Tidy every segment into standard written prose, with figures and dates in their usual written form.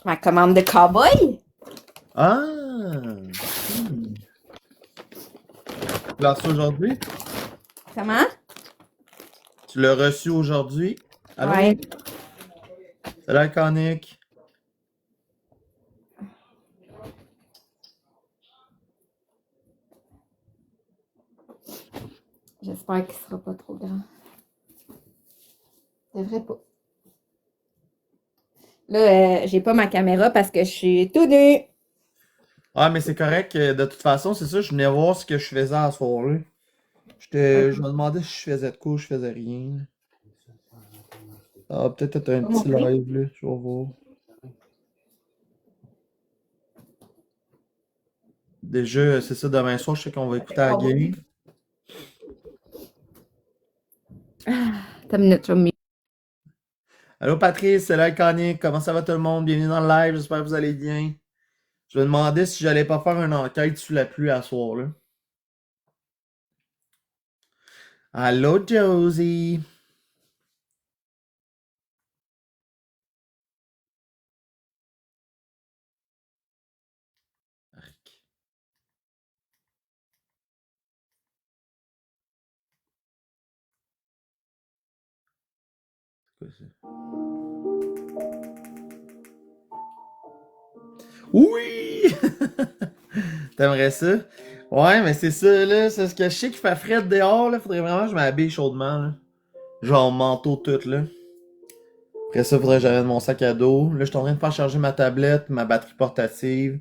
Ma commande de cowboy? Ah! Tu l'as reçu aujourd'hui? Comment? Tu l'as reçu aujourd'hui? Allô? Ouais. Salut, Iconic. J'espère qu'il sera pas trop grand. Devrait pas. Là, j'ai pas ma caméra parce que je suis tout nue. Ah, mais c'est correct. De toute façon, c'est ça, je venais voir ce que je faisais à ce soir-là. Je me demandais si je faisais de quoi ou je faisais rien. Ah, peut-être un petit live, là. Je vais voir. Déjà, c'est ça, demain soir, je sais qu'on va écouter la game. T'as une minute, je vais me- Allô, Patrice, c'est l'Iconic. Comment ça va tout le monde? Bienvenue dans le live, j'espère que vous allez bien. Je me demandais si j'allais pas faire une enquête sous la pluie à soir, là. Allô, Josie. C'est quoi ça? Oui! T'aimerais ça? Ouais, mais c'est ça, là. C'est ce que je sais qu'il fait frais dehors, là. Faudrait vraiment que je m'habille chaudement, là. Genre manteau tout, là. Après ça, faudrait que j'amène mon sac à dos. Là, je suis en train de faire charger ma tablette, ma batterie portative.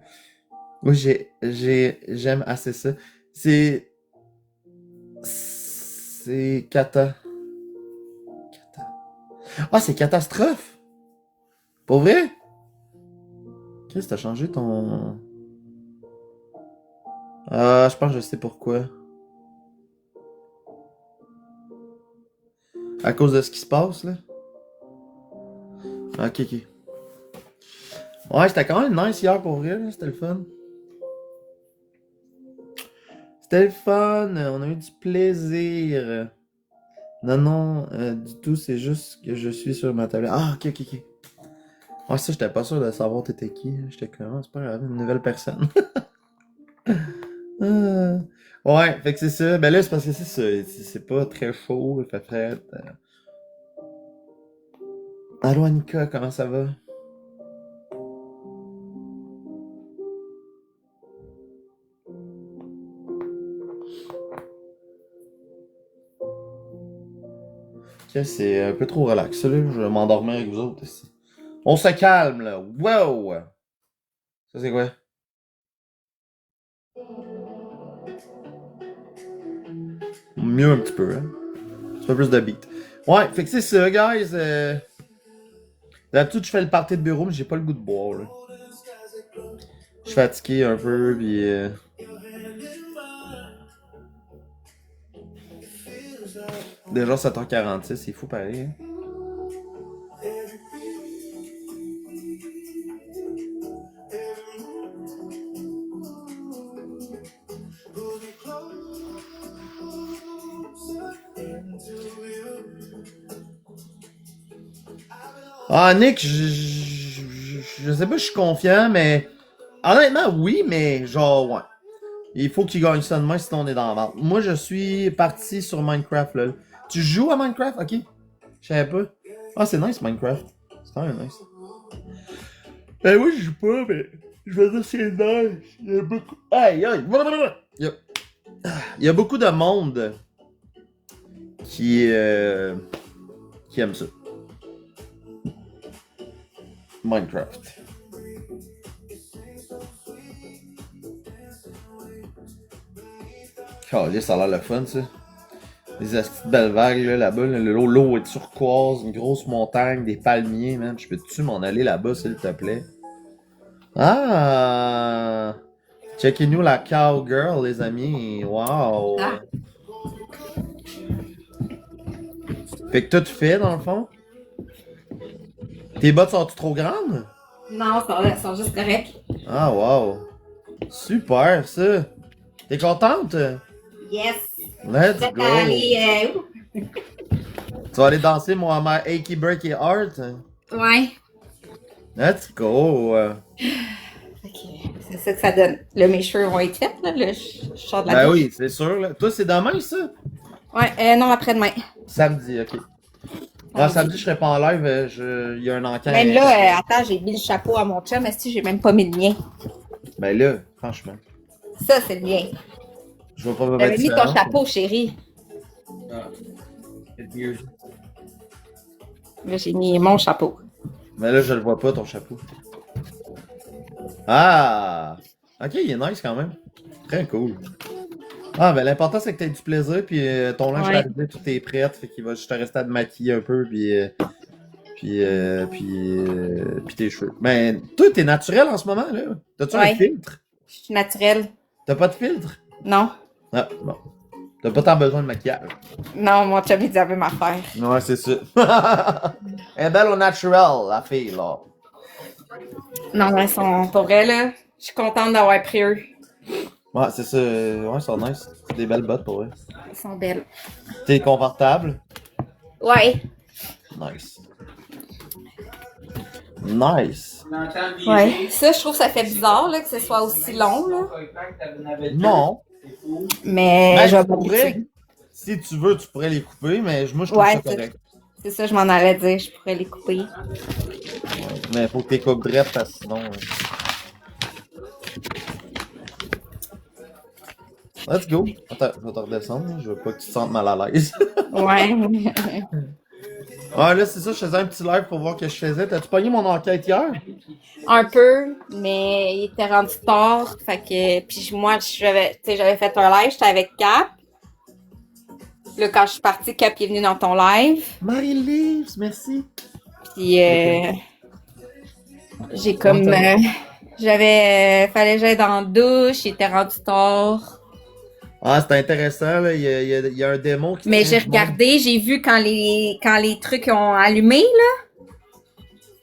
Oui, j'aime assez ça. C'est Ah, c'est catastrophe! Pour vrai? Qu'est-ce que t'as changé ton... Ah, je pense que je sais pourquoi. À cause de ce qui se passe, là? Ok, ok. Ouais, c'était quand même nice hier pour vrai, là. C'était le fun. C'était le fun, on a eu du plaisir. Non, non, du tout, c'est juste que je suis sur ma tablette. Ah, ok, ok, ok. Ouais, ça, j'étais pas sûr de savoir t'étais qui. J'étais comme, ah, c'est pas grave, une nouvelle personne. Ah. Ouais, fait que c'est ça. Ben là, c'est parce que c'est ça. C'est pas très chaud, il fait frais. Allô, Annika, comment ça va? Ok, c'est un peu trop relax, là. Je vais m'endormir avec vous autres ici. On se calme, là. Wow! Ça, c'est quoi? Mieux un petit peu, hein? Un petit peu plus de beat. Ouais, fait que c'est ça, guys. D'habitude, je fais le party de bureau, mais j'ai pas le goût de boire, là. Je suis fatigué un peu, puis... Déjà 7h46, c'est fou pareil. Hein? Ah, Nick, je sais pas, je suis confiant, mais... Honnêtement, oui, mais genre, ouais. Il faut qu'il gagne ça demain, sinon on est dans la merde. Moi, je suis parti sur Minecraft, là. Tu joues à Minecraft? Ok. Je savais pas. Ah, c'est nice, Minecraft. C'est quand même nice. Ben oui, je joue pas, mais... Je veux dire, c'est nice. Il y a beaucoup... Aïe, aïe. Il y a beaucoup de monde qui aime ça. Minecraft. Calais, ça a l'air le fun, ça. Des petites belles vagues, là, là-bas. Là, l'eau est turquoise, une grosse montagne, des palmiers, man. Je peux-tu m'en aller là-bas, s'il te plaît? Ah! Checkez-nous la cowgirl, les amis. Wow! Ah. Fait que tout fait, dans le fond? Tes bottes sont-tu trop grandes? Non, elles sont juste correctes. Ah, wow! Super, ça! T'es contente? Yes. Let's Prête go! à aller où? Tu vas aller danser, moi, à ma Achy Breaky Heart? Ouais. Let's go! Ok, c'est ça que ça donne. Là, mes cheveux vont être faits, là. Je sors de la Ben douche. oui, c'est sûr. Là. Toi, c'est demain, ça? Ouais, non, après-demain. Samedi, ok. Ah, samedi, je serai pas en live. Il y a un enquête. Même là, attends, j'ai mis le chapeau à mon chum, mais si j'ai même pas mis le mien. Ben là, franchement. Ça, c'est le mien. Je vais pas me J'avais mettre mis ton chapeau, chérie. Ah. C'est mieux. Là, j'ai mis mon chapeau. Mais là, je le vois pas, ton chapeau. Ah! Ok, il est nice quand même. Très cool. Ah, ben l'important, c'est que t'aies du plaisir, puis ton linge est arrivé, tout est prêt, fait qu'il va juste te rester à te maquiller un peu, puis tes cheveux. Mais toi, t'es naturel en ce moment, là? T'as-tu un filtre? Je suis naturelle. T'as pas de filtre? Non. Ah, bon. T'as pas tant besoin de maquillage. Non, mon chum, il dit la même affaire. Ouais, c'est ça. Elle est belle au naturel, la fille, là. Non, mais pour vrai, là, je suis contente d'avoir pris eux. Ouais, c'est ça. Ouais, ils sont nice. C'est des belles bottes pour eux. Ils sont belles. T'es confortable? Ouais. Nice. Nice. Ouais. Ça, je trouve que ça fait bizarre, là, que ce soit aussi long, là. Non. Mais Ben, je vais tu pourrais, m'habituer. si tu veux, tu pourrais les couper, mais moi, je trouve ça correct. C'est ça, je m'en allais dire. Je pourrais les couper. Ouais, mais faut que t'es coupes drettes, parce que sinon... Let's go. Attends, je vais te redescendre. Je veux pas que tu te sentes mal à l'aise. Ouais. Ah, là, c'est ça, je faisais un petit live pour voir ce que je faisais. T'as-tu pogné mon enquête hier? Un peu, mais il était rendu tard. Fait que, puis moi, j'avais fait un live, j'étais avec Cap. Là, quand je suis partie, Cap est venu dans ton live. Marie-Lise, merci. Puis, j'ai comme, fallait que j'aille dans la douche, il était rendu tard. Ah, c'était intéressant, là. Il y a un démon qui... Mais j'ai regardé, j'ai vu quand les trucs ont allumé, là.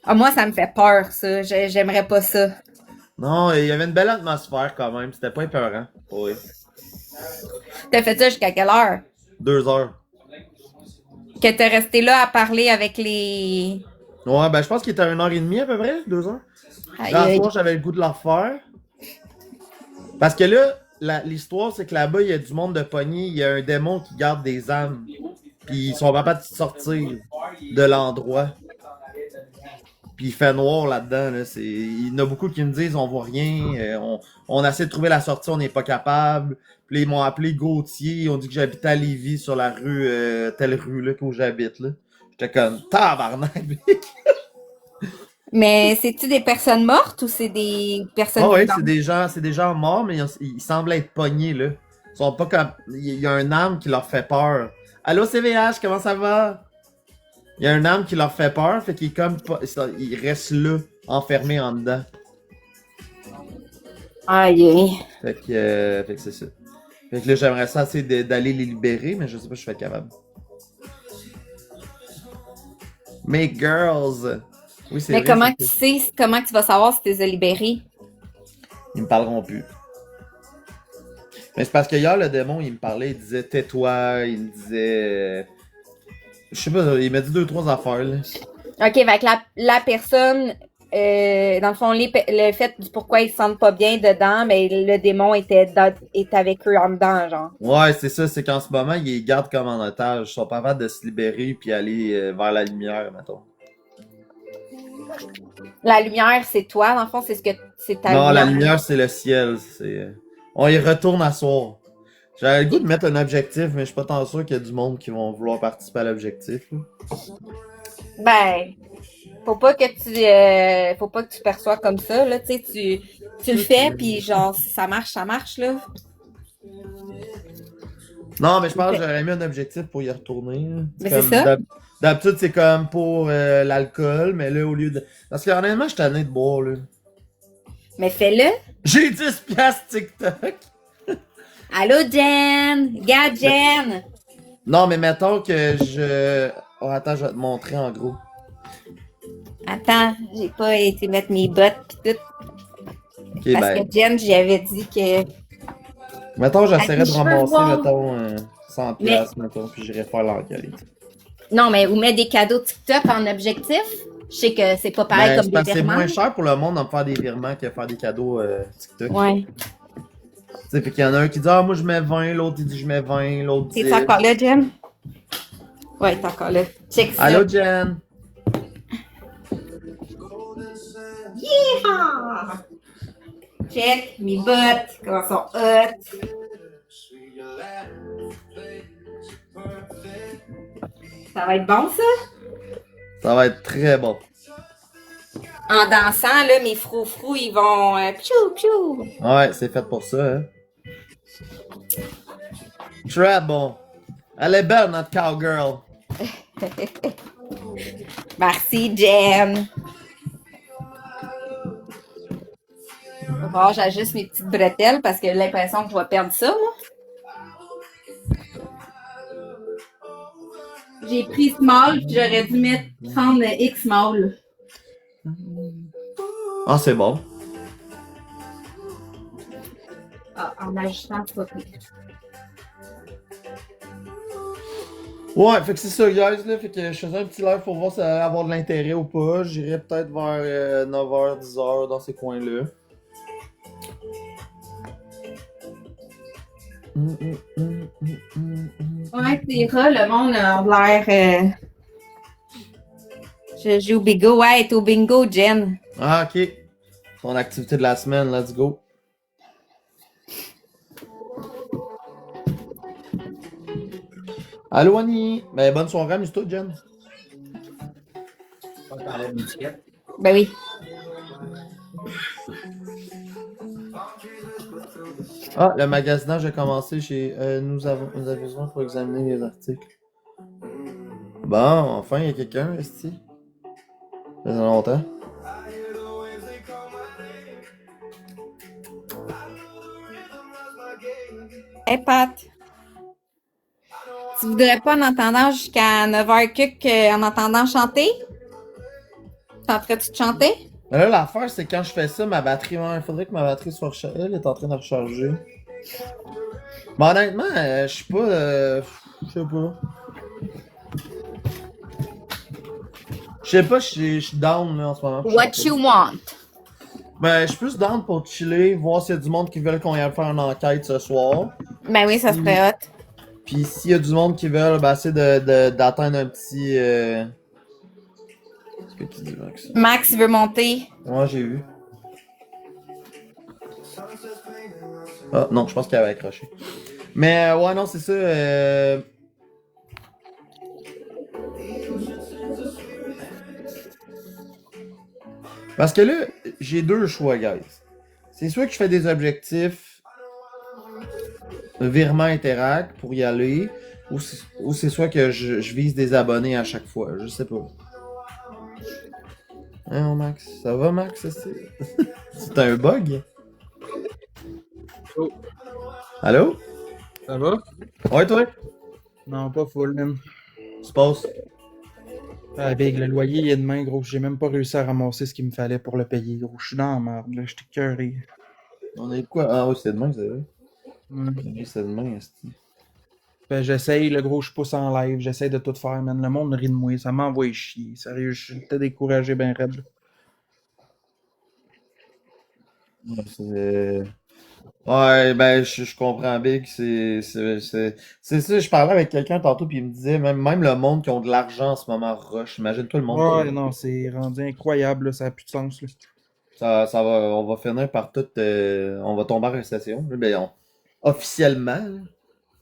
Ah, moi, ça me fait peur, ça. J'aimerais pas ça. Non, il y avait une belle atmosphère quand même. C'était pas épeurant. Oui. T'as fait ça jusqu'à quelle heure? 2 heures. Que t'es resté là à parler avec les... Ouais, ben je pense qu'il était à 1h30 à peu près, 2 heures. Aïe, Là, aïe. soir, j'avais le goût de la refaire. Parce que là, l'histoire, c'est que là-bas, il y a du monde de pogné. Il y a un démon qui garde des âmes. Puis ils sont pas capables de sortir de l'endroit. Puis il fait noir là-dedans. Là. Il y en a beaucoup qui me disent on voit rien. On essaie de trouver la sortie, on n'est pas capable. Puis ils m'ont appelé Gauthier. Ils ont dit que j'habitais à Lévis sur la rue, telle rue là où j'habite. Là. J'étais comme tabarnak. Mais c'est-tu des personnes mortes ou c'est des personnes... Ah ouais, vivantes? c'est des gens morts, mais ils semblent être pognés, là. Ils sont pas comme. Il y a un âme qui leur fait peur. Allô CVH, comment ça va? Il y a un âme qui leur fait peur, fait qu'il est comme il reste là, enfermé en dedans. Aïe, aïe. Fait que c'est ça. Fait que là, j'aimerais ça essayer d'aller les libérer, mais je sais pas si je suis capable. Mais girls! Oui, c'est Mais vrai. comment tu sais, comment tu vas savoir si tu les as libérés? Ils me parleront plus. Mais c'est parce que hier, le démon, il me parlait, il disait tais-toi, il me disait. Je sais pas, il m'a dit 2-3 affaires, là. OK, fait que la personne, dans le fond, le fait du pourquoi ils se sentent pas bien dedans, mais le démon est avec eux en dedans, genre. Ouais, c'est ça, c'est qu'en ce moment, ils les gardent comme en otage. Ils sont pas capables de se libérer puis aller vers la lumière, mettons. La lumière, c'est toi, dans le fond, c'est ta Non, lumière. la lumière, c'est le ciel. On y retourne à soir. J'avais le goût de mettre un objectif, mais je suis pas tant sûr qu'il y a du monde qui vont vouloir participer à l'objectif. Là. Ben, faut pas que tu perçois comme ça, là, tu sais, tu le fais, puis genre, si ça marche, là. Non, mais je pense que j'aurais mis un objectif pour y retourner. Là. Mais c'est ça. D'habitude, c'est comme pour l'alcool, mais là, au lieu de... Parce que honnêtement, je suis tanné de boire, là. Mais fais-le. J'ai 10 piastres TikTok! Allô, Jen! Regarde, Jen! Non, mais mettons que je... Oh, attends, je vais te montrer en gros. Attends, j'ai pas été mettre mes bottes pis tout. Ok, Parce que Jen, j'y avais dit que... Mettons, j'essaierais Avec de les cheveux ramasser, noirs. mettons, 100 piastres, mettons, puis j'irais faire l'enquête. Non, mais vous mettez des cadeaux TikTok en objectif? Je sais que c'est pas pareil Ben, comme c'est des parce que c'est virements. moins cher pour le monde de me faire des virements que de faire des cadeaux TikTok. Ouais. Tu sais, fait qu'il y en a un qui dit, ah, moi je mets 20, l'autre il dit, je mets 20, l'autre 10. T'es-tu encore là, Jen? Ouais, t'es encore là. Check ça. Allô, Jen? Yeehaw! Check mes bottes, comment elles sont hot. Ça va être bon, ça? Ça va être très bon. En dansant, là, mes froufrous, ils vont piou, piou. Ouais, c'est fait pour ça, hein. Très bon. Elle est belle, notre cowgirl. Merci, Jen. Bon, j'ajuste mes petites bretelles parce que j'ai l'impression que je vais perdre ça, moi. J'ai pris small, puis j'aurais dû prendre X small. Ah, c'est bon. Ah, en ajustant, c'est pas pire. Ouais, fait que c'est ça, guys, là. Fait que je faisais un petit live pour voir si ça allait avoir de l'intérêt ou pas. J'irai peut-être vers 9h, 10h dans ces coins-là. Ouais, c'est rare, le monde a l'air. Je joue au bingo. Ouais, t'es au bingo, Jen. Ah, ok. Ton activité de la semaine, let's go. Allô, Annie. Ben, bonne soirée, amuse-toi, Jen. On parlait de l'étiquette. Ben oui. Ah, le magasinage a commencé chez nous avons besoin pour examiner les articles. Bon, enfin, il y a quelqu'un, ici. Ça fait longtemps. Hey, Pat. Tu voudrais pas, en attendant jusqu'à 9h, en entendant chanter? Tenterais-tu de chanter? Mais là, l'affaire, c'est quand je fais ça, ma batterie, il faudrait que ma batterie soit rechargée. Elle est en train de recharger. Mais honnêtement, je suis pas. Je sais pas. Je sais pas, je suis down là, en ce moment. What you want? Ben, je suis plus down pour chiller, voir s'il y a du monde qui veulent qu'on aille faire une enquête ce soir. Ben oui, ça serait hot. Puis s'il y a du monde qui veut, ben, essayer d'atteindre un petit. C'est quoi qui dit Max? Max, il veut monter. Ouais, j'ai vu. Ah, non, je pense qu'il avait accroché. Mais ouais, non, c'est ça. Parce que là, j'ai deux choix, guys. C'est soit que je fais des objectifs virement Interact pour y aller, ou c'est soit que je vise des abonnés à chaque fois. Je sais pas. Hein, Max? Ça va, Max? C'est un bug? Oh, Allô? ça va? Ouais, toi? Non, pas full, man. Tu passes? Ah, big, le loyer, il est demain, gros. J'ai même pas réussi à ramasser ce qu'il me fallait pour le payer, gros. Je suis dans la merde, là. J'étais cœuré. On est de quoi? Ah oui, c'est demain, c'est vrai. Ouais. C'est demain, esti. Ben, j'essaye, le gros, je pousse en live. J'essaye de tout faire, man. Le monde rit de moi. Ça m'envoie chier. Sérieux, je suis découragé, ben raide, là. Ouais, ouais, ben, je comprends Big, c'est ça, je parlais avec quelqu'un tantôt, puis il me disait, même le monde qui ont de l'argent en ce moment rush, imagine-toi le monde. Ouais, non, c'est rendu incroyable, là. Ça a plus de sens, là. Ça va, on va finir par tout, on va tomber en récession, là, ben, officiellement, là.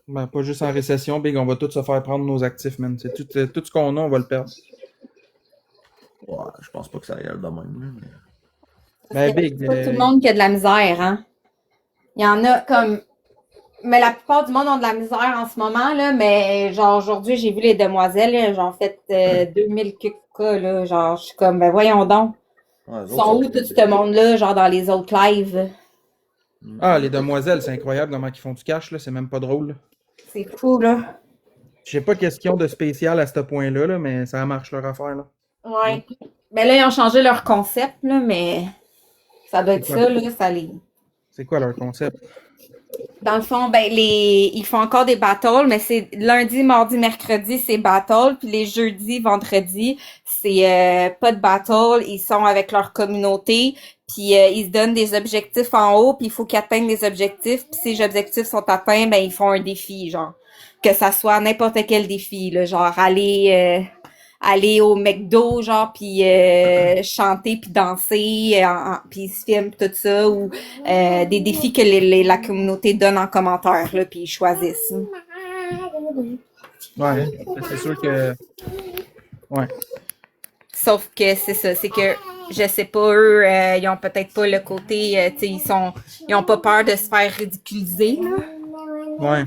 Ben, pas juste en récession, big, on va tous se faire prendre nos actifs, man. C'est tout ce qu'on a, on va le perdre. Ouais, je pense pas que ça aille de même, là, mais... Ben, big, C'est pas tout le monde qui a de la misère, hein? Il y en a comme. Mais la plupart du monde ont de la misère en ce moment, là. Mais genre, aujourd'hui, j'ai vu les demoiselles, là, j'en fait 2000 cas, là. Genre, je suis comme, ben voyons donc. Ouais, les Ils autres, sont où tout ce monde-là, genre dans les autres lives? Ah, les demoiselles, c'est incroyable comment ils font du cash, là. C'est même pas drôle, là. C'est fou, là. Je sais pas qu'est-ce qu'ils ont de spécial à ce point-là, là, mais ça marche leur affaire, là. Ouais. Ben là, ils ont changé leur concept, là, mais ça doit être C'est ça, là. Ça les. C'est quoi leur concept? Dans le fond, ben ils font encore des battles, mais c'est lundi, mardi, mercredi, c'est battle, puis les jeudis, vendredis, c'est pas de battle, ils sont avec leur communauté, puis ils se donnent des objectifs en haut, puis il faut qu'ils atteignent des objectifs, puis si les objectifs sont atteints, ben ils font un défi, genre que ça soit n'importe quel défi, là, genre aller au McDo, genre, puis chanter, puis danser, puis ils se filment tout ça, ou des défis que la communauté donne en commentaire, là, puis ils choisissent. Ouais, c'est sûr que... Ouais. Sauf que c'est ça, c'est que je sais pas, eux, ils ont peut-être pas le côté, tu sais, ils ont pas peur de se faire ridiculiser, là. Ouais.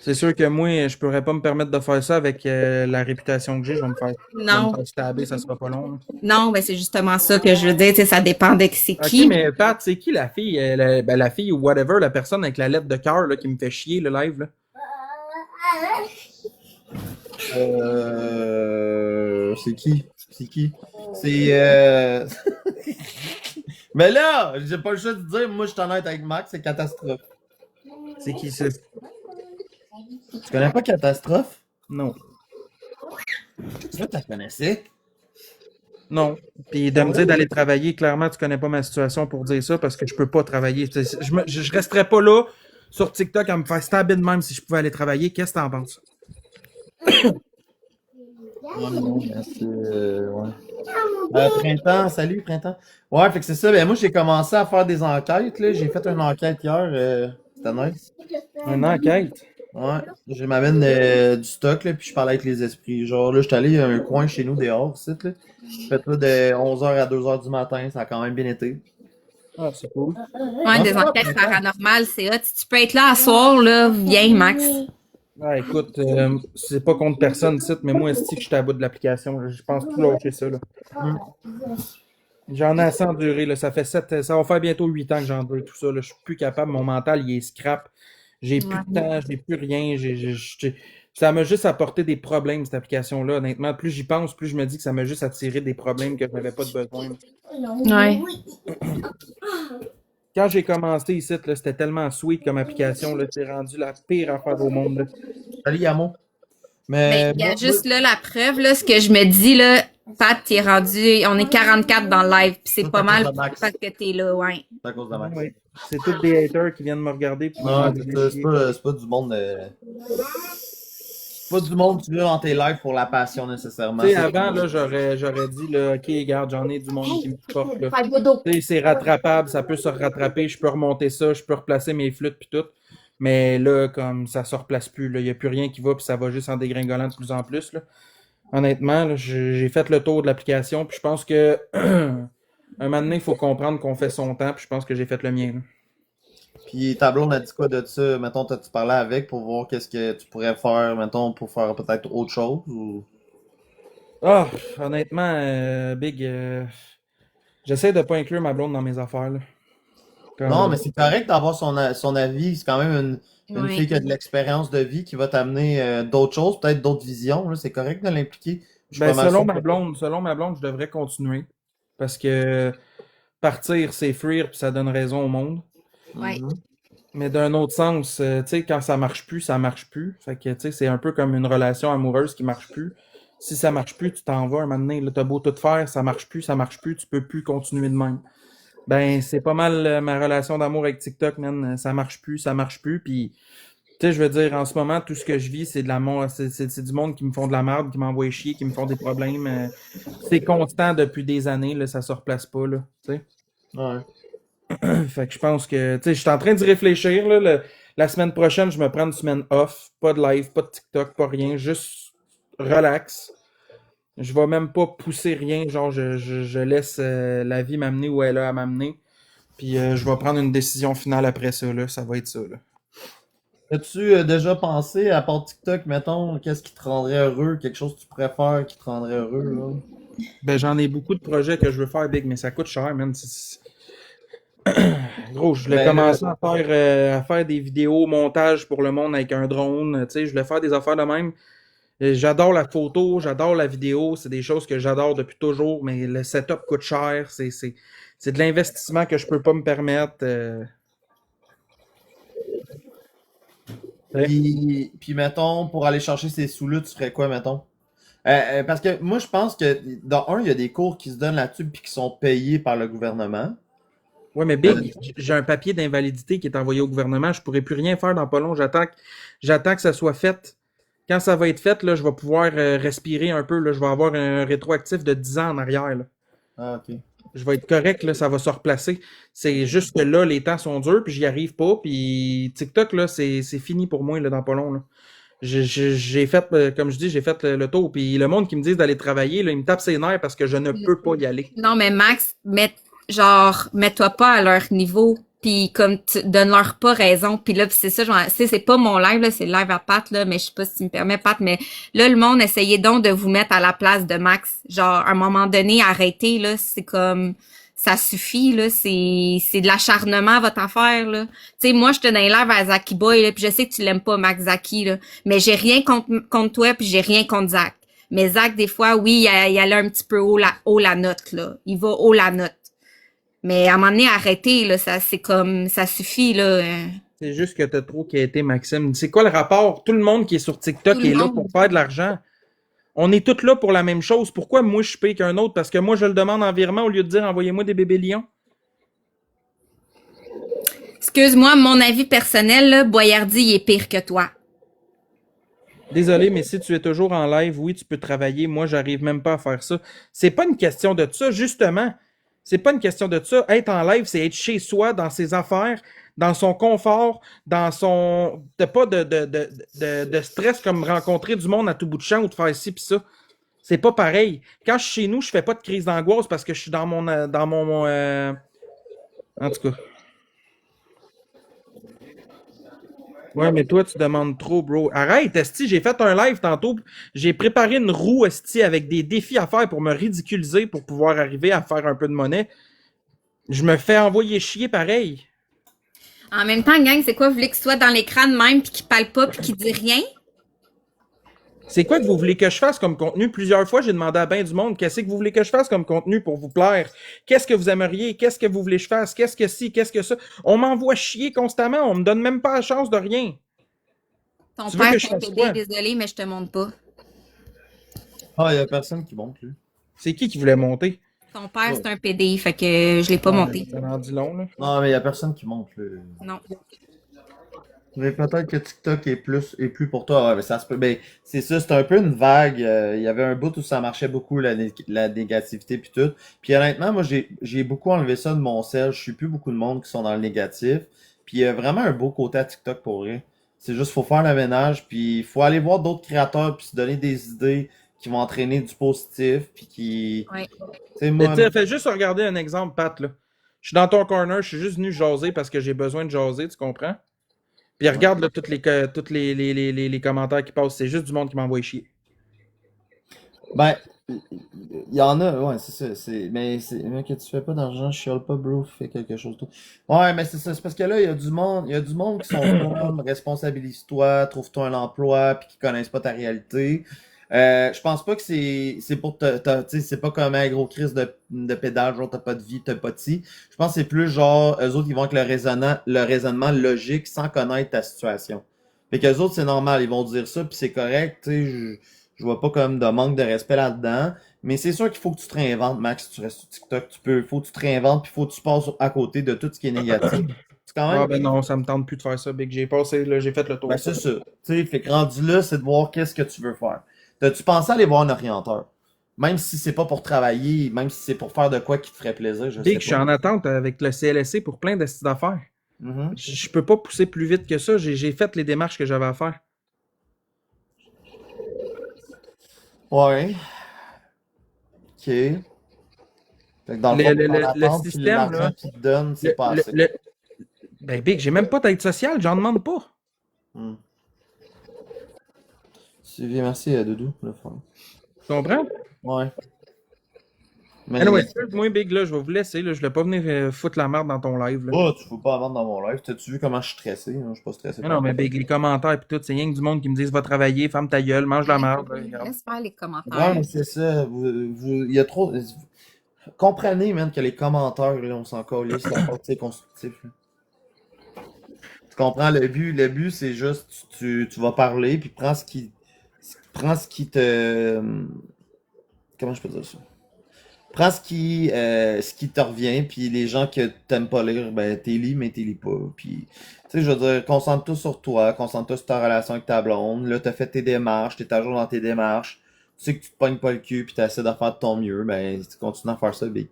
C'est sûr que moi, je pourrais pas me permettre de faire ça avec la réputation que j'ai. Je vais me Non, faire stabber, ça sera pas long, là. non, mais c'est justement ça que je veux dire, tu sais, ça dépend de c'est Ok, qui. mais Pat, c'est qui la fille? La fille ou whatever, la personne avec la lettre de cœur là, qui me fait chier le live, là? C'est qui? C'est qui? C'est. Mais là, j'ai pas le choix de dire, moi je suis honnête avec Max, c'est Catastrophe. C'est qui ça? Tu connais pas Catastrophe? Non. Tu la connaissais? Non. Puis de me dire d'aller travailler, clairement, tu connais pas ma situation pour dire ça parce que je peux pas travailler. Je resterais pas là sur TikTok à me faire stabber de même si je pouvais aller travailler. Qu'est-ce que t'en penses? Non, mais c'est. Ouais. Printemps, salut Printemps. Ouais, fait que c'est ça. Ben moi j'ai commencé à faire des enquêtes, là. J'ai fait une enquête hier. C'était nice. Une enquête. Ouais. Je m'amène du stock, là, puis je parlais avec les esprits. Genre là, je suis allé à un coin chez nous dehors, ici, là. J'ai fait là de 11h à 2h du matin, ça a quand même bien été. Ah, c'est cool. Ouais, des enquêtes paranormales, c'est hot. Si tu peux être là à soir, là, viens, Max. Ouais, écoute, c'est pas contre personne, site, mais moi, est-ce que je suis à bout de l'application? Je pense tout lâcher ça, là. J'en ai assez enduré, là. Ça va faire bientôt 8 ans que j'endure tout ça, là. Je suis plus capable, mon mental, il est scrap. J'ai plus de temps, j'ai plus rien. Ça m'a juste apporté des problèmes, cette application-là, honnêtement. Plus j'y pense, plus je me dis que ça m'a juste attiré des problèmes que je n'avais pas de besoin. Ouais. Quand j'ai commencé ici, là, c'était tellement sweet comme application, là. C'est rendu la pire affaire au monde, là. Salut Yamo. Mais il y a juste là la preuve, là, ce que je me dis, là, Pat, t'es rendu, on est 44 dans le live, puis c'est pas mal parce que t'es là, ouais. C'est à cause de Max. Oui. C'est tous des haters qui viennent me regarder. Puis Non, c'est pas du monde. C'est pas du monde qui veut dans tes lives pour la passion nécessairement. Tu sais, avant, là, j'aurais dit, là, OK, regarde, j'en ai du monde qui me supporte, là. Tu sais, c'est rattrapable, ça peut se rattraper, je peux remonter ça, je peux replacer mes flûtes puis tout. Mais là, comme ça se replace plus, là, il n'y a plus rien qui va, puis ça va juste en dégringolant de plus en plus, là. Honnêtement, là, j'ai fait le tour de l'application, puis je pense que un moment donné, il faut comprendre qu'on fait son temps, puis je pense que j'ai fait le mien, là. Puis ta blonde a dit quoi de ça? Mettons, t'as-tu parlé avec pour voir qu'est-ce que tu pourrais faire, mettons, pour faire peut-être autre chose ou. Ah, honnêtement, Big, j'essaie de pas inclure ma blonde dans mes affaires, là. Comme, Non, mais c'est correct d'avoir son avis. C'est quand même une Oui. fille qui a de l'expérience de vie qui va t'amener d'autres choses, peut-être d'autres visions, là. C'est correct de l'impliquer. Je suis ben, pas mal selon sûr ma blonde, je devrais continuer. Parce que partir, c'est fuir, puis ça donne raison au monde. Ouais. Mais d'un autre sens, tu sais, quand ça marche plus, ça marche plus. Fait que, tu sais, c'est un peu comme une relation amoureuse qui marche plus. Si ça marche plus, tu t'en vas un moment donné. Là, t'as beau tout faire, ça marche plus, tu peux plus continuer de même. Ben, c'est pas mal ma relation d'amour avec TikTok, man. Ça marche plus. Puis, tu sais, je veux dire, en ce moment, tout ce que je vis, c'est de l'amour. C'est du monde qui me font de la merde, qui m'envoie chier, qui me font des problèmes. C'est constant depuis des années, là, ça se replace pas, là. Tu sais. Ouais. Fait que je pense que, tu sais, je suis en train d'y réfléchir, là. La semaine prochaine, je me prends une semaine off. Pas de live, pas de TikTok, pas rien. Juste relax. Je vais même pas pousser rien. Genre, je laisse la vie m'amener où elle a à m'amener. Puis je vais prendre une décision finale après ça, là. Ça va être ça, là. As-tu déjà pensé, à part TikTok, mettons, qu'est-ce qui te rendrait heureux, quelque chose que tu pourrais faire qui te rendrait heureux, là? Ben, j'en ai beaucoup de projets que je veux faire, Big, mais ça coûte cher, man. Gros, je voulais Ben, commencer à faire des vidéos montage pour le monde avec un drone. Tu sais, je voulais faire des affaires de même. J'adore la photo, j'adore la vidéo, c'est des choses que j'adore depuis toujours, mais le setup coûte cher, c'est de l'investissement que je peux pas me permettre. Ouais. Puis, mettons, pour aller chercher ces sous-là, tu ferais quoi, mettons? Parce que moi, je pense que, dans un, il y a des cours qui se donnent là-dessus puis qui sont payés par le gouvernement. Ouais, mais Big, j'ai un papier d'invalidité qui est envoyé au gouvernement, je pourrais plus rien faire dans pas long, j'attends que ça soit fait. Quand ça va être fait, là, je vais pouvoir respirer un peu, là, je vais avoir un rétroactif de 10 ans en arrière, là. Ah, ok. Je vais être correct, là, ça va se replacer. C'est juste que là, les temps sont durs, puis j'y arrive pas, puis TikTok, là, c'est fini pour moi, là, dans pas long, là. J'ai fait, comme je dis, j'ai fait le tour, puis le monde qui me dit d'aller travailler, là, il me tape ses nerfs parce que je ne peux pas y aller. Non, mais Max, mets-toi pas à leur niveau, puis comme tu donne-leur pas raison, puis là, pis c'est ça, c'est pas mon live, là, c'est le live à Pat, là, mais je sais pas si tu me permets, Pat, mais là, le monde, essayez donc de vous mettre à la place de Max. Genre, à un moment donné, arrêtez, là, c'est comme, ça suffit, là, c'est de l'acharnement, votre affaire, là. Tu sais, moi, je te donne un live à Zaki Boy, là, puis je sais que tu l'aimes pas, Max Zaki, là, mais j'ai rien contre toi, puis j'ai rien contre Zach. Mais Zach, des fois, oui, il allait un petit peu haut la note, là. Il va haut la note. Mais à un moment donné, arrêtez, là, c'est comme, ça suffit, là. C'est juste que t'as trop quêté, Maxime. C'est quoi le rapport? Tout le monde qui est sur TikTok Tout le est là monde. pour faire de l'argent. On est tous là pour la même chose. Pourquoi moi je paye qu'un autre? Parce que moi je le demande en virement au lieu de dire envoyez-moi des bébés lions. Excuse-moi, mon avis personnel, là, Boyardi, il est pire que toi. Désolé, mais si tu es toujours en live, oui, tu peux travailler. Moi, j'arrive même pas à faire ça. C'est pas une question de ça, justement. C'est pas une question de ça. Être en live, c'est être chez soi, dans ses affaires, dans son confort, dans son. T'as pas de stress comme rencontrer du monde à tout bout de champ ou de faire ci pis ça. C'est pas pareil. Quand je suis chez nous, je fais pas de crise d'angoisse parce que je suis dans mon. En tout cas. Ouais, mais toi, tu demandes trop, bro. Arrête, Esti, j'ai fait un live tantôt. J'ai préparé une roue, Esti, avec des défis à faire pour me ridiculiser pour pouvoir arriver à faire un peu de monnaie. Je me fais envoyer chier pareil. En même temps, gang, c'est quoi, vous voulez qu'il soit dans l'écran de même, puis qu'il parle pas, puis qu'il dit rien? C'est quoi que vous voulez que je fasse comme contenu? Plusieurs fois, j'ai demandé à ben du monde, qu'est-ce que vous voulez que je fasse comme contenu pour vous plaire? Qu'est-ce que vous aimeriez? Qu'est-ce que vous voulez que je fasse? Qu'est-ce que ci? Qu'est-ce que ça? On m'envoie chier constamment. On me donne même pas la chance de rien. Ton Tu veux père, que je c'est un fasse PD, quoi? désolé, mais je te montre pas. Ah, il y a personne qui monte, lui. C'est qui voulait monter? Ton père, Ouais. c'est un PD, fait que je l'ai pas Ah, mais monté. ça en dit long, là. Non, mais il y a personne qui monte, là. Non. Mais peut-être que TikTok est plus pour toi. Ouais, mais ça se peut. Ben, c'est ça, c'est un peu une vague. Il y avait un bout où ça marchait beaucoup, la négativité puis tout. Puis honnêtement, moi, j'ai beaucoup enlevé ça de mon sel. Je suis plus beaucoup de monde qui sont dans le négatif. Puis il y a vraiment un beau côté à TikTok pour vrai. C'est juste, faut faire le ménage, puis faut aller voir d'autres créateurs, puis se donner des idées qui vont entraîner du positif, puis qui... Ouais. Tu sais, Mais moi... tu sais, fais juste regarder un exemple, Pat, là. Je suis dans ton corner, je suis juste venu jaser parce que j'ai besoin de jaser, tu comprends? Puis regarde là, toutes les commentaires qui passent, c'est juste du monde qui m'envoie chier. Ben, il y en a, ouais, c'est ça. Mais que tu fais pas d'argent, je chiale pas, bro, fais quelque chose d'autre. Ouais, mais c'est ça, c'est parce que là, il y a du monde qui sont comme responsabilise-toi, trouve-toi un emploi, puis qui connaissent pas ta réalité. Je pense pas que c'est pour tu sais, c'est pas comme un gros crise de pédale, genre t'as pas de vie, t'as pas de ci. Je pense que c'est plus genre, eux autres, ils vont avec le raisonnement logique sans connaître ta situation. Fait qu'eux autres, c'est normal, ils vont dire ça, puis c'est correct, tu sais, je vois pas comme de manque de respect là-dedans. Mais c'est sûr qu'il faut que tu te réinventes, Max, si tu restes sur TikTok. Faut que tu te réinventes, puis faut que tu passes à côté de tout ce qui est négatif. C'est quand Ah même. ben non, ça me tente plus de faire ça, Big. J'ai passé, là, j'ai fait le tour. Ben, c'est ça. Tu sais, fait que rendu là, c'est de voir qu'est-ce que tu veux faire. T'as-tu pensé aller voir un orienteur? Même si c'est pas pour travailler, même si c'est pour faire de quoi qui te ferait plaisir, je sais Big, je suis pas. en attente avec le CLSC pour plein d'affaires. Mhm. Je peux pas pousser plus vite que ça. J'ai fait les démarches que j'avais à faire. Ouais. OK. Fait que dans le Le, fond, le, ton le, le attente, puis système, l'argent là. qu'ils te donnent, c'est Le, pas le, assez. le- Ben, Big, j'ai même pas d'aide sociale, j'en demande pas. Hmm. Merci, Doudou, le fun. Tu comprends? Ouais. Anyway, Mais moi, Big, là, je vais vous laisser. Là, je voulais pas venir foutre la merde dans ton live. Là. oh, tu fous pas avant dans mon live. T'as-tu vu comment je suis stressé? Hein? Je suis pas stressé Non, par mais Big, les commentaires pis tout, c'est rien que du monde qui me disent va travailler, ferme ta gueule, mange la merde. Là, regarde. Laisse faire les Ouais, commentaires. mais c'est ça. Il y a trop. Comprenez, man, que les commentaires, là, on s'en calisse, c'est la partie constructive. Là. Tu comprends le but, c'est juste, tu vas parler, puis prends ce qui te, comment je peux dire ça? Prends ce qui te revient, puis les gens que t'aimes pas lire, ben, t'es lis, mais t'es lis pas. Puis, tu sais, je veux dire, concentre-toi sur toi, concentre-toi sur ta relation avec ta blonde. Là, t'as fait tes démarches, t'es à jour dans tes démarches. Tu sais que tu te pognes pas le cul, puis t'essaies de faire de ton mieux, ben, tu continues à faire ça, big.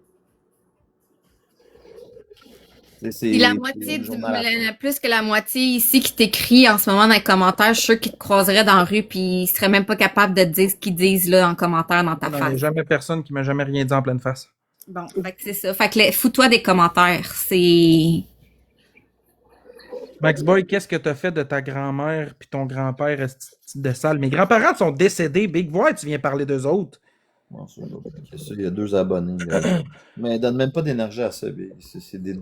Puis la C'est moitié une journée à la fois. plus que la moitié ici qui t'écrit en ce moment dans les commentaires, je suis sûre qu'ils te croiseraient dans la rue puis ils seraient même pas capables de te dire ce qu'ils disent là en commentaire dans ta Non, il n'y a face. jamais personne qui m'a jamais rien dit en pleine face. Bon, fait que c'est ça. Fait que fous-toi des commentaires. C'est. Max Boy, qu'est-ce que t'as fait de ta grand-mère puis ton grand-père esti de sale? Mes grands-parents sont décédés, Big. Ouais, tu viens parler d'eux autres. Bon, ça, là, ok, ça, il y a 2 abonnés, gars. Mais donne même pas d'énergie à ça, big. S'il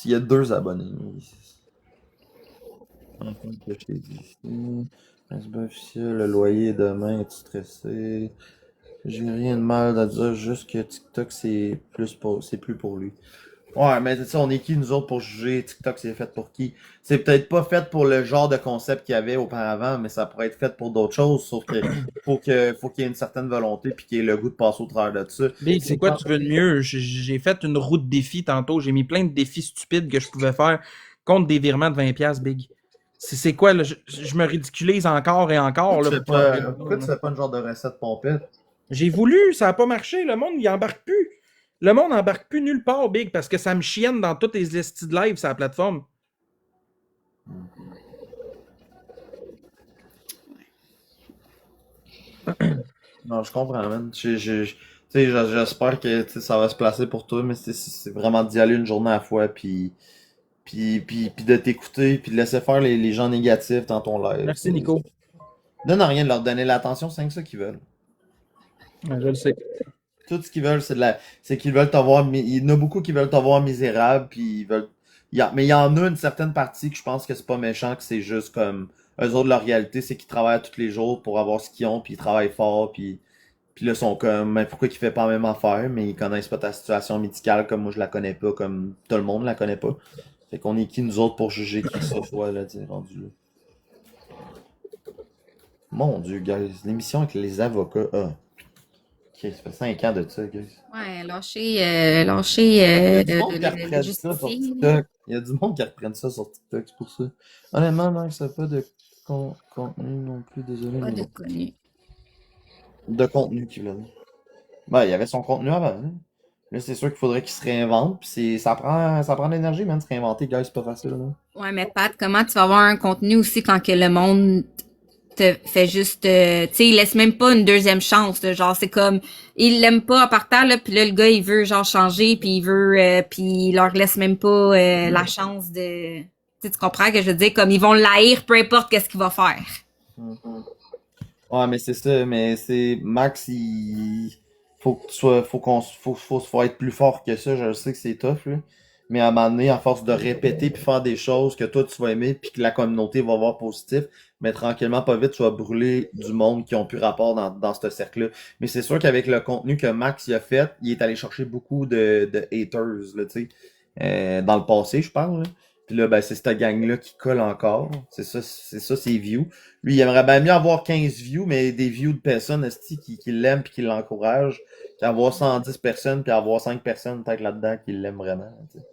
y a 2 abonnés. Enfin, que je t'ai dit ici. Facebook officiel, le loyer est demain, es-tu stressé? J'ai rien de mal à dire, juste que TikTok c'est plus pour lui. Ouais, mais tu sais, on est qui nous autres pour juger TikTok c'est fait pour qui? C'est peut-être pas fait pour le genre de concept qu'il y avait auparavant, mais ça pourrait être fait pour d'autres choses, sauf que faut qu'il y ait une certaine volonté puis qu'il y ait le goût de passer au travers de ça. Big, c'est C'est quoi pas. tu veux de mieux? J'ai fait une route défi tantôt. J'ai mis plein de défis stupides que je pouvais faire contre des virements de 20$, Big. C'est quoi, là? Je me ridiculise encore et encore, là, pour faire rire le Pourquoi monde, tu là. fais pas une genre de recette pompette? J'ai voulu, ça a pas marché. Le monde, il embarque plus. Le monde embarque plus nulle part, Big, parce que ça me chienne dans toutes les estis de live sur la plateforme. Non, je comprends, man. Tu sais, j'espère que tu sais, ça va se placer pour toi, mais c'est vraiment d'y aller une journée à la fois, puis de t'écouter, puis de laisser faire les gens négatifs dans ton live. Merci, Nico. Donne rien de leur donner l'attention, c'est que ça qu'ils veulent. Ouais, je le sais. Tout ce qu'ils veulent, c'est qu'ils veulent te voir, il y en a beaucoup qui veulent te voir misérable, puis ils veulent, mais il y en a une certaine partie que je pense que c'est pas méchant, que c'est juste comme, eux autres, leur réalité, c'est qu'ils travaillent tous les jours pour avoir ce qu'ils ont, puis ils travaillent fort, puis là, ils sont comme, mais pourquoi qu'ils font pas la même affaire, mais ils connaissent pas ta situation médicale comme moi je la connais pas, comme tout le monde la connaît pas. Fait qu'on est qui nous autres pour juger qui que ce soit, là, tu sais, rendu là. Mon Dieu, guys, l'émission avec les avocats, ah. Ok, ça fait 5 ans de ça, guys. Ouais, Il y a du monde qui le reprenne ça sur justicier. TikTok. Il y a du monde qui reprenne ça sur TikTok, c'est pour ça. Honnêtement, non, ça n'a pas de contenu non plus, désolé, Pas mais de bon. connu. De contenu qu'il voulait dire. Ben, il y avait son contenu avant. Hein. Là, c'est sûr qu'il faudrait qu'il se réinvente. Puis ça prend de l'énergie, même, de se réinventer, gars, c'est pas facile, là. Ouais, mais Pat, comment tu vas avoir un contenu aussi quand que le monde te fait juste, tu sais, il laisse même pas une deuxième chance, là, genre c'est comme, il l'aime pas en partant là, puis là le gars il veut genre changer, puis il veut, puis il leur laisse même pas la chance de, tu comprends que je veux dire, comme ils vont l'haïr peu importe qu'est-ce qu'il va faire. Mhm. Ouais, mais c'est ça, mais c'est Max, il faut que tu sois, faut être plus fort que ça. Je sais que c'est tough, là. Mais à un moment donné, à force de répéter puis faire des choses que toi tu vas aimer puis que la communauté va voir positif, mais tranquillement, pas vite, tu vas brûler du monde qui ont plus rapport dans ce cercle-là. Mais c'est sûr qu'avec le contenu que Max y a fait, il est allé chercher beaucoup de haters, là, tu sais. Dans le passé, je parle, là. Puis là, ben, c'est cette gang-là qui colle encore. C'est ça, ses views. Lui, il aimerait bien mieux avoir 15 views, mais des views de personnes esti, qui l'aiment et qui l'encouragent, qu'avoir 110 personnes puis avoir 5 personnes peut-être là-dedans qui l'aiment vraiment. Tu sais.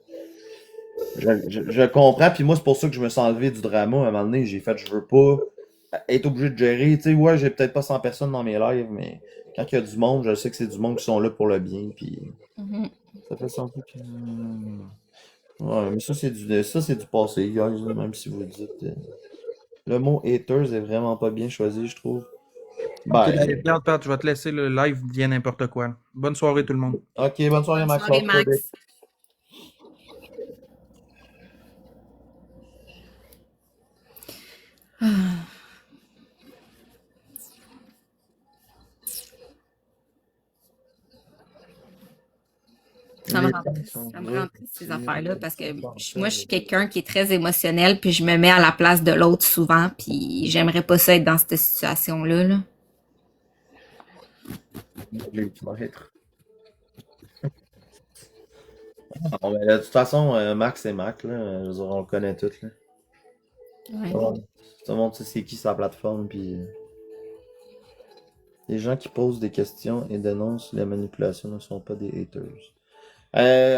Je comprends, puis moi, c'est pour ça que je me suis enlevé du drama. À un moment donné, j'ai fait, je veux pas être obligé de gérer. Tu sais, ouais, j'ai peut-être pas 100 personnes dans mes lives, mais quand il y a du monde, je sais que c'est du monde qui sont là pour le bien, puis Mhm. ça fait ça. Puis, ouais, mais ça, c'est du passé, guys, là, même si vous le dites. Le mot haters est vraiment pas bien choisi, je trouve. Ok, Ben, regarde, Pat, je vais te laisser le live, devient n'importe quoi. Bonne soirée, tout le monde. ok, bonne soirée, Bonne Max. soirée, Love, Max. ça me rend triste. Ça me rend triste, ces affaires-là, parce que moi, je suis quelqu'un qui est très émotionnel, puis je me mets à la place de l'autre souvent, puis j'aimerais pas ça être dans cette situation-là, là. Bon, ben, là, de toute façon, Max et Mac, là, je veux dire, on le connaît tous, là. Ouais. Tout le monde sait c'est qui sa plateforme, puis les gens qui posent des questions et dénoncent les manipulations ne sont pas des haters.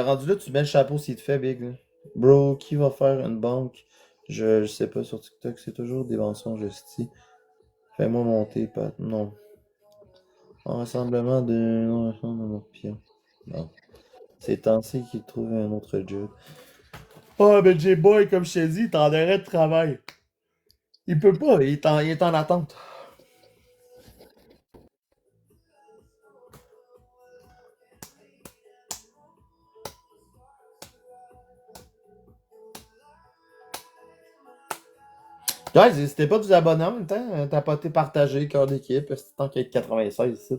Rendu là, tu mets le chapeau s'il te fait, Big, là. Bro, qui va faire une banque? Je sais pas, sur TikTok, c'est toujours des mensonges, esti. Fais-moi monter, Pat. Non. En rassemblement de... Non, mon pion. Non. C'est Tansy qui trouve un autre job. Ah, mais J-Boy, comme je t'ai dit, il est en arrêt de travail. Il peut pas, il est en attente. Guys, n'hésitez pas à vous abonner en même temps. Tapoter, partager, cœur d'équipe. C'est tant qu'il y a 96 ici.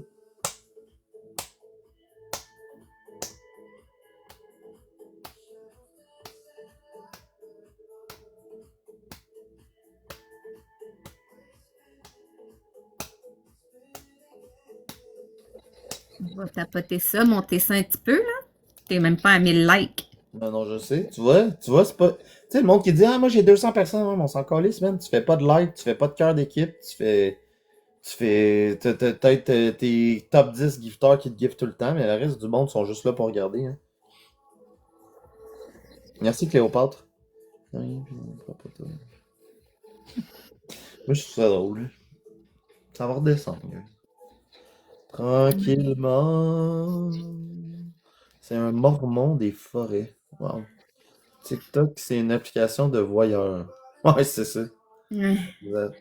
On va tapoter ça, monter ça un petit peu, là. T'es même pas à 1000 likes. Non, non, je sais. Tu vois, c'est pas. Tu sais, le monde qui dit, ah, moi j'ai 200 personnes, ouais, mais on s'en calisse, man. Tu fais pas de like, tu fais pas de cœur d'équipe, tu fais. Tu fais. T'as peut-être tes top 10 gifters qui te giftent tout le temps, mais le reste du monde sont juste là pour regarder, hein. Merci Cléopâtre. Oui, puis on fera pas tout. Moi je trouve ça drôle. Ça va redescendre, gars. Tranquillement. C'est un mormon des forêts. Wow. TikTok, c'est une application de voyeur. Ouais, c'est ça. Ouais. Exact.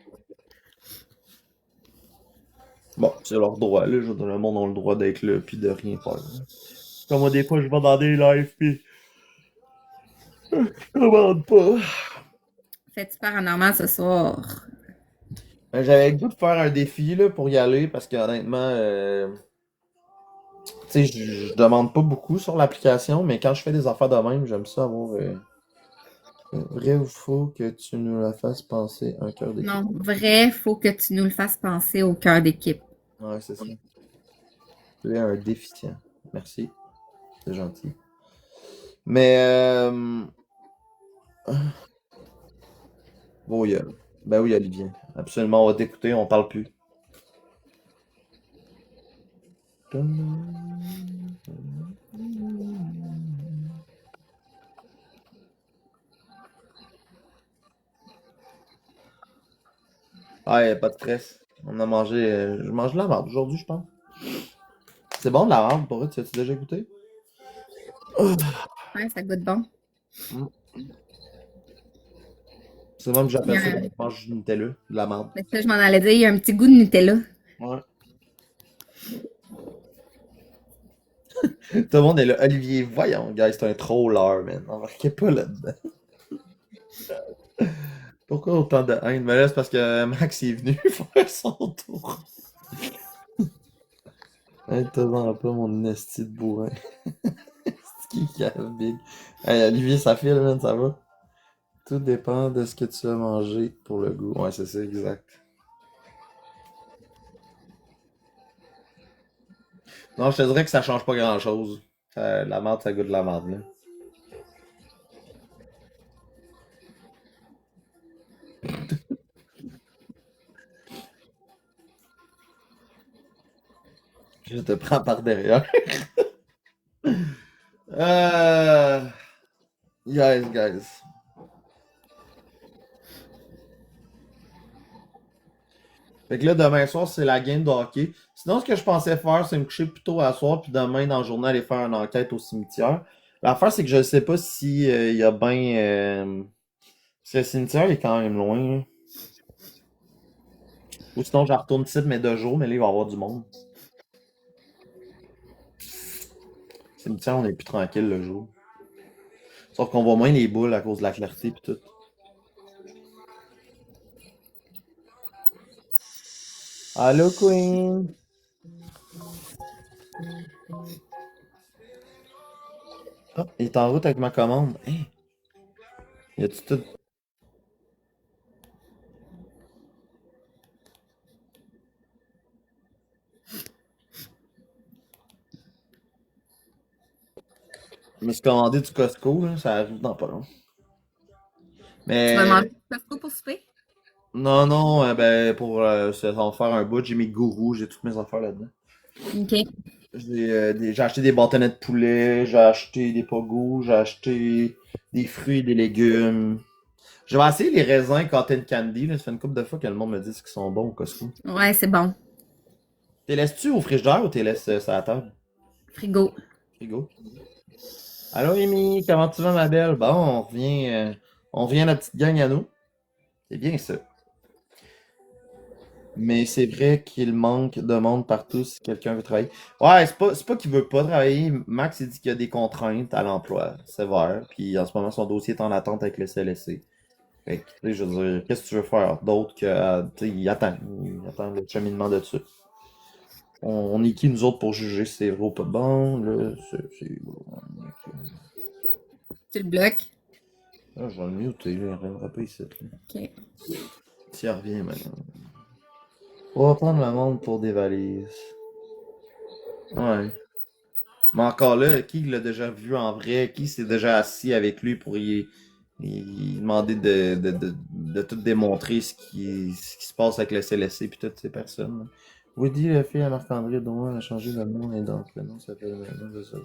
Bon, c'est leur droit, là. Je veux dire, le monde a le droit d'être là puis de rien faire. Comme moi, des fois, je vais dans des lives puis je commande pas. Fais-tu paranormal ce soir? Ben, j'avais le goût de faire un défi, là, pour y aller parce que, honnêtement, tu sais, je demande pas beaucoup sur l'application, mais quand je fais des affaires de même, j'aime ça avoir. Vrai ou faux que tu nous la fasses penser un cœur d'équipe? Non, vrai, faut que tu nous le fasses penser au cœur d'équipe. Ouais, c'est ça. Tu es un déficient. Merci. C'est gentil. Mais, oui, ben oui, Olivier. Absolument, on va t'écouter, on parle plus. Ah, y a pas de stress. On a mangé. Je mange de la merde aujourd'hui, je pense. C'est bon de la merde, pour eux, tu as-tu déjà goûté? Ouais, ça goûte bon. Mm. C'est même que Il y j'appelle a ça un- quand je mange du Nutella, de la merde. Mais ça, je m'en allais dire, il y a un petit goût de Nutella. Ouais. Tout le monde est là. Olivier, voyons, guys, c'est un troller, man. Embarquez pas là-dedans. Pourquoi autant de haine? Mais là, c'est parce que Max est venu faire son tour. Hey, t'as pas mon esti de bourrin. C'est qui cave, big. Hey, Olivier, ça file, man, ça va? Tout dépend de ce que tu as mangé pour le goût. Ouais, c'est ça, exact. Non, je te dirais que ça change pas grand-chose. La merde, ça goûte de la merde, là. Je te prends par derrière. Euh... Guys. Fait que là, demain soir, c'est la game de hockey. Sinon, ce que je pensais faire, c'est me coucher plus tôt à soir, puis demain, dans la journée, aller faire une enquête au cimetière. L'affaire, c'est que je sais pas si il y a bien... Parce que le cimetière est quand même loin, là. Ou sinon, je retourne ici, mais 2 jours, mais là, il va y avoir du monde. Le cimetière, on est plus tranquille le jour. Sauf qu'on voit moins les boules à cause de la clarté pis tout. Allô, Queen! Ah, il est en route avec ma commande. Hein? Y a-tu tout. Je me suis commandé du Costco, là, ça arrive dans pas long. Tu vas manger Mais du Costco pour souper? non, non, ben pour ça va faire un bout, j'ai mes gourous, j'ai toutes mes affaires là-dedans. OK. J'ai acheté des bâtonnets de poulet, j'ai acheté des pogos, j'ai acheté des fruits et des légumes. Je vais essayer les raisins cotton candy, là. Ça fait une couple de fois que le monde me dit qu'ils sont bons au Costco. Ouais, c'est bon. T'es laisses-tu au frigidaire ou t'es laisses sur la table? Frigo. Frigo. Allô, Amy, comment tu vas, ma belle? Bon, on revient à la petite gang à nous. C'est bien ça. Mais c'est vrai qu'il manque de monde partout si quelqu'un veut travailler. Ouais, c'est pas qu'il veut pas travailler. Max, il dit qu'il y a des contraintes à l'emploi sévères. Puis en ce moment, son dossier est en attente avec le CLSC. Fait que, tu sais, je veux dire, qu'est-ce que tu veux faire d'autre que, tu sais, il attend le cheminement de ça. On est qui, nous autres, pour juger si c'est vrai ou pas bon, là, Tu le bloques. Ah, je vais le muter, là, il reviendra pas ici, là. OK. S'il revient, maintenant. On va prendre le monde pour des valises. Ouais. Mais encore là, qui l'a déjà vu en vrai? Qui s'est déjà assis avec lui pour y demander de tout démontrer ce qui se passe avec le CLSC puis toutes ces personnes, là? Woody, la fille à Marc-André Drouin, a changé de nom et donc le nom s'appelle maintenant de ça.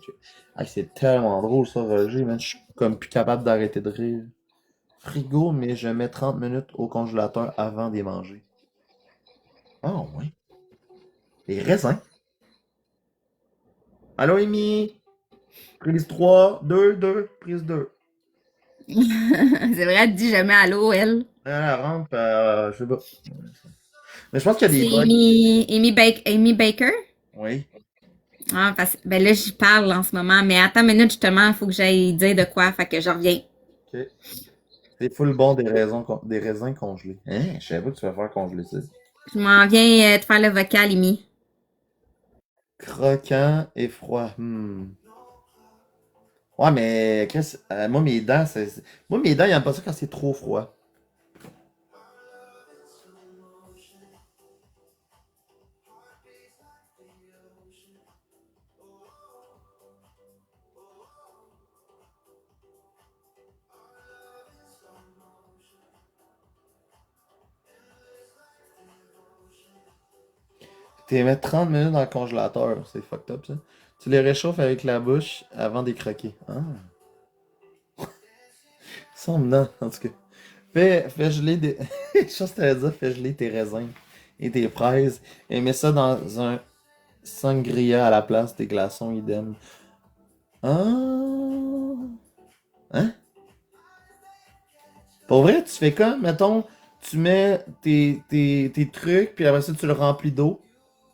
Ah, c'est tellement drôle ça, Roger, man. Je suis comme plus capable d'arrêter de rire. Frigo, mais je mets 30 minutes au congélateur avant de les manger. Ah, ouais. Les raisins. Allô, Amy? Prise 3, 2, 2, prise 2. C'est vrai, elle dit jamais allô, elle. Elle rentre, je sais pas. Mais je pense qu'il y a des C'est bugs. Amy Baker? Oui. Ah, ben là, j'y parle en ce moment. Mais attends une minute, justement, il faut que j'aille dire de quoi. Fait que je reviens. Ok. C'est full bon des raisins congelés. Hein? Je savais pas que tu vas faire congeler ça. Je m'en viens te faire le vocal, Amy. Croquant et froid. Ouais, mais Chris, moi mes dents, moi mes dents, ils aiment pas ça quand c'est trop froid. Tu les mets 30 minutes dans le congélateur, c'est fucked up ça. Tu les réchauffes avec la bouche avant de les croquer. Ah, sans dedans, en tout cas. Fais geler des. Je pense que t'allais dire, fais geler tes raisins et tes fraises et mets ça dans un sangria à la place des glaçons idem. Ah. Hein? Pour vrai, tu fais comme, mettons, tu mets tes trucs, puis après ça, tu le remplis d'eau,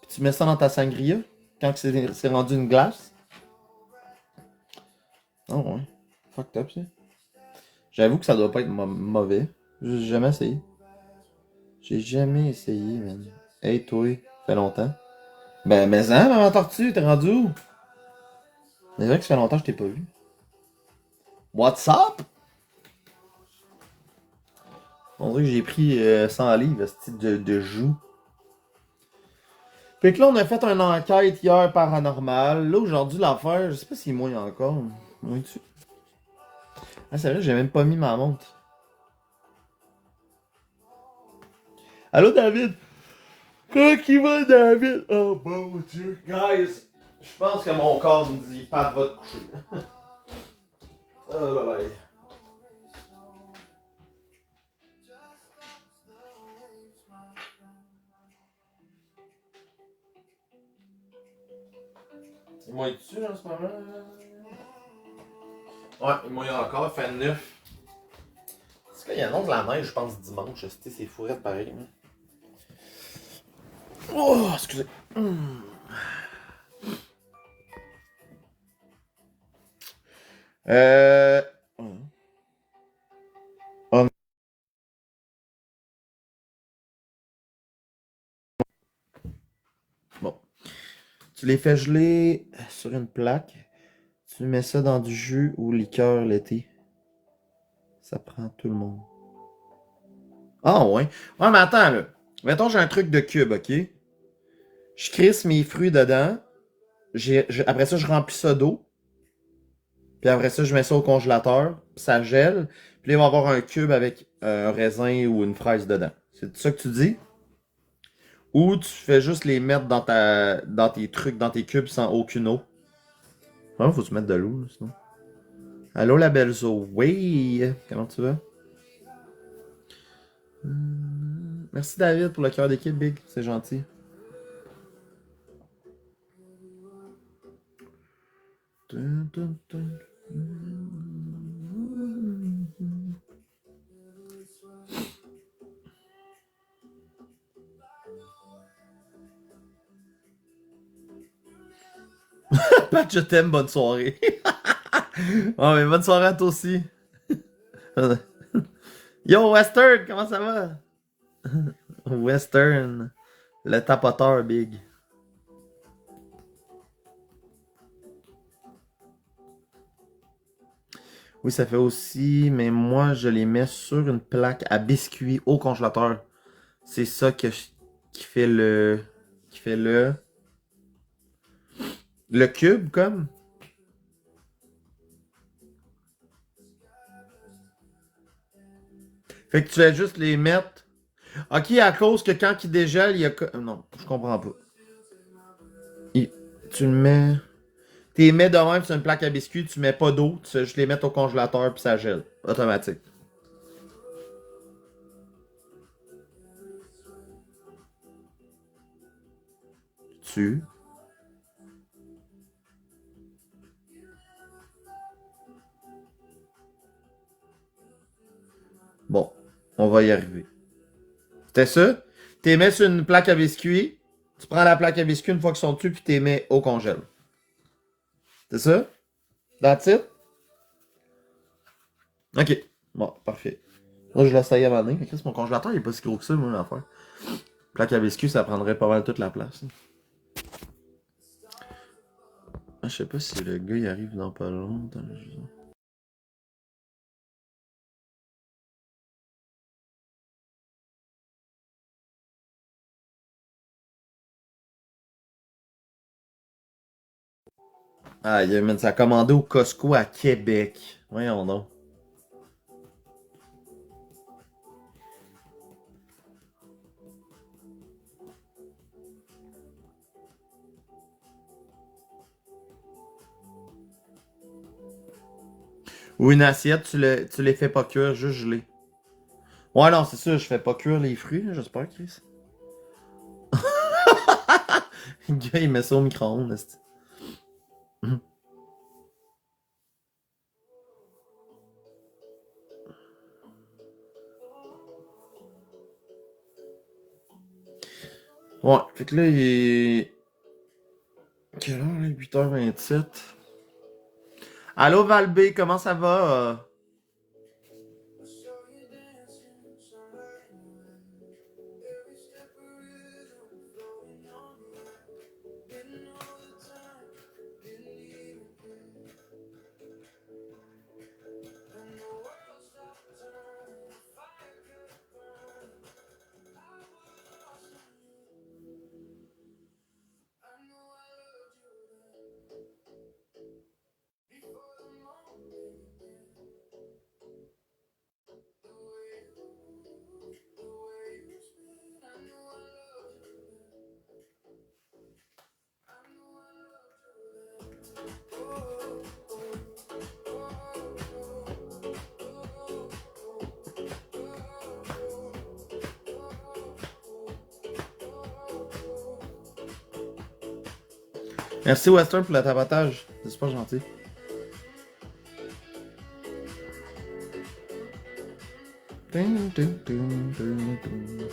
puis tu mets ça dans ta sangria, quand c'est rendu une glace. Oh ouais. Fucked up, ça. J'avoue que ça doit pas être mauvais. J'ai jamais essayé. J'ai jamais essayé, man. Hey, toi, fait longtemps. Ben, mais hein, maman tortue, t'es rendu où? C'est vrai que ça fait longtemps que je t'ai pas vu. What's up? On dirait que j'ai pris 100 livres, ce type de joue. Fait que là, on a fait une enquête hier paranormale. Là, aujourd'hui, l'affaire, je sais pas s'il mouille encore. Mouille-tu? Ah, c'est vrai, j'ai même pas mis ma montre. Allô, David? Comment il va, David? Oh, mon Dieu. Guys, je pense que mon corps me dit, Pat, va te coucher. Oh là là. Il mouille dessus en ce moment? Ouais, il mouille encore, fait 9. Est-ce qu'il y a un nom de la neige, je pense, dimanche? C'est fourré pareil. Hein? Oh, excusez. Euh. Oh, bon. Tu les fais geler sur une plaque. Tu mets ça dans du jus ou liqueur l'été. Ça prend tout le monde. Ah ouais. Ouais, mais attends, là. Mettons, j'ai un truc de cube, ok? Je crisse mes fruits dedans. Après ça, je remplis ça d'eau. Puis après ça, je mets ça au congélateur. Puis ça gèle. Puis là, il va y avoir un cube avec un raisin ou une fraise dedans. C'est ça que tu dis? Ou tu fais juste les mettre dans tes trucs, dans tes cubes sans aucune eau. Ah, faut que tu mettes de l'eau, là, sinon. Allô, la belle Zo. Oui! Comment tu vas? Merci David pour le cœur d'équipe, Big. C'est gentil. Pat, je t'aime, bonne soirée. Oh, mais bonne soirée à toi aussi. Yo, Western, comment ça va? Western, le tapoteur, Big. Oui, ça fait aussi, mais moi, je les mets sur une plaque à biscuits au congélateur. C'est ça qui fait le cube, comme. Fait que tu vas juste les mettre. Ok, à cause que quand il dégèle, il y a. Non, je comprends pas. Tu le mets. Tu les mets de même sur une plaque à biscuits, tu mets pas d'eau, tu fais juste les mettre au congélateur puis ça gèle. Automatique. Tu. Bon, on va y arriver. C'était ça? Tu les mets sur une plaque à biscuits, tu prends la plaque à biscuits une fois qu'ils sont dessus, puis tu les mets au congèle. C'est ça? That's it? Ok. Bon, parfait. Là, je l'essaye à maner. Qu'est-ce mon congélateur, il est pas si gros que ça, moi, l'affaire. Plaque à biscuits, ça prendrait pas mal toute la place. Ah, je sais pas si le gars, il arrive dans pas longtemps. Ah, ça a commandé au Costco à Québec. Voyons donc. Ou une assiette, tu les fais pas cuire, juste geler. Ouais, non, c'est ça, je fais pas cuire les fruits, là, j'espère, Chris. Le gars, il met ça au micro-ondes. Ouais, fait que là, il est. Quelle heure, là? 8h27. Allô, Valbé, comment ça va? Merci, Western, pour le tapotage. C'est super gentil. Dun, dun, dun, dun, dun.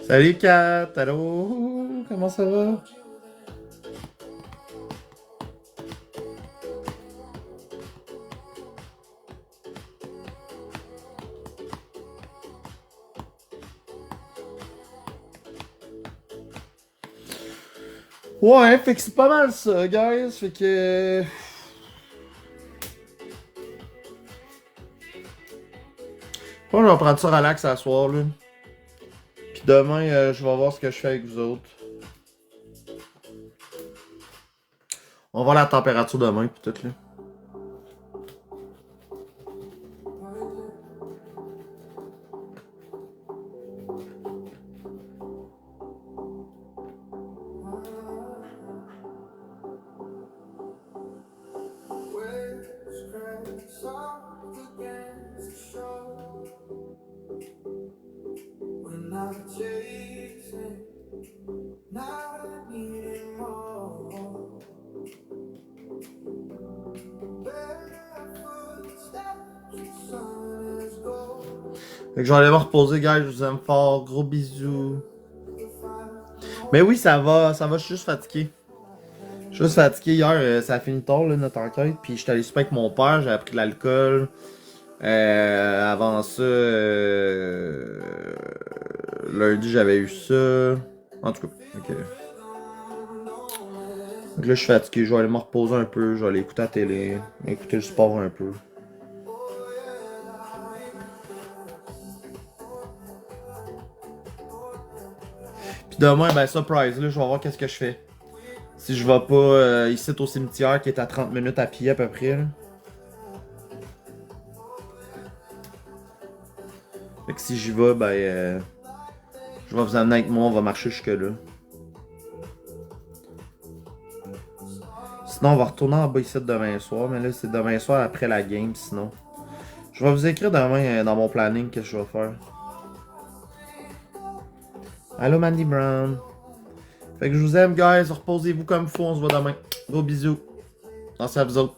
Salut Kat, allô? Comment ça va? Ouais, fait que c'est pas mal ça, guys. Fait que. Moi, je vais prendre ça relax à soir, là. Puis demain, je vais voir ce que je fais avec vous autres. On va voir la température demain, pis tout, là. Fait que je vais aller me reposer, guys. Je vous aime fort. Gros bisous. Mais oui, ça va, je suis juste fatigué. Je suis juste fatigué. Hier, ça a fini tard, là, notre enquête. Puis j'étais allé souper avec mon père, j'avais pris de l'alcool. Avant ça, lundi, j'avais eu ça. En tout cas, ok. Donc là, je suis fatigué. Je vais aller me reposer un peu. Je vais aller écouter la télé, écouter le sport un peu. Puis demain, ben, surprise, là, je vais voir qu'est-ce que je fais. Si je vais pas ici au cimetière qui est à 30 minutes à pied à peu près. Là. Fait que si j'y vais, ben je vais vous amener avec moi, on va marcher jusque là. Sinon on va retourner en bas ici demain soir, mais là c'est demain soir après la game sinon. Je vais vous écrire demain dans mon planning qu'est-ce que je vais faire. Allô Mandy Brown. Fait que je vous aime guys, reposez-vous comme il faut, on se voit demain. Gros bisous. Merci à vous autres.